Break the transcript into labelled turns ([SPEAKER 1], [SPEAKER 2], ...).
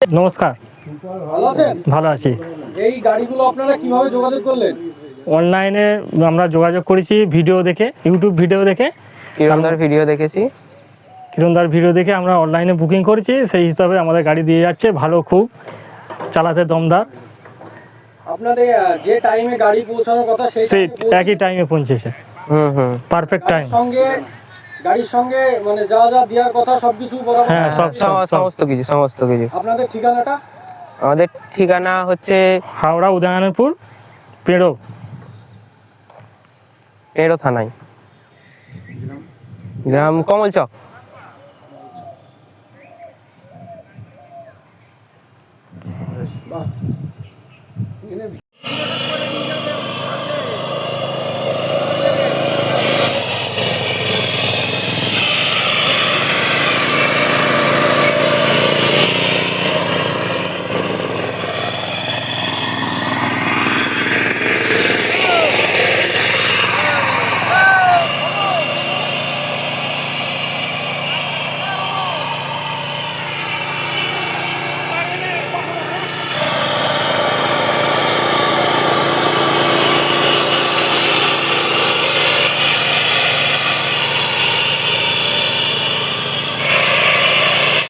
[SPEAKER 1] নমস্কার।
[SPEAKER 2] ভালো আছেন?
[SPEAKER 1] ভালো আছি।
[SPEAKER 2] এই গাড়িগুলো আপনারা কিভাবে যোগাযোগ করলেন?
[SPEAKER 1] অনলাইনে আমরা যোগাযোগ করেছি ভিডিও দেখে, ইউটিউব ভিডিও দেখে।
[SPEAKER 3] কিরণদার ভিডিও দেখেছি।
[SPEAKER 1] কিরণদার ভিডিও দেখে আমরা অনলাইনে বুকিং করেছি, সেই হিসাবে আমাদের গাড়ি দিয়ে যাচ্ছে, ভালো, খুব চালাতে দমদার।
[SPEAKER 2] আপনাদের যে টাইমে গাড়ি পৌঁছানোর কথা
[SPEAKER 1] সেই একই টাইমে পৌঁছেছে, পারফেক্ট টাইম।
[SPEAKER 2] গাড়ির সঙ্গে মানে যা যা দেওয়ার কথা সবকিছু বরাবর।
[SPEAKER 1] হ্যাঁ,
[SPEAKER 3] সমস্ত কিছু।
[SPEAKER 2] আপনাদের ঠিকানাটা?
[SPEAKER 3] আমাদের ঠিকানা হচ্ছে
[SPEAKER 1] হাওড়া উদয়নারায়ণপুর পেড়ো
[SPEAKER 3] থানায়, গ্রাম কমলচক।
[SPEAKER 2] বাহ।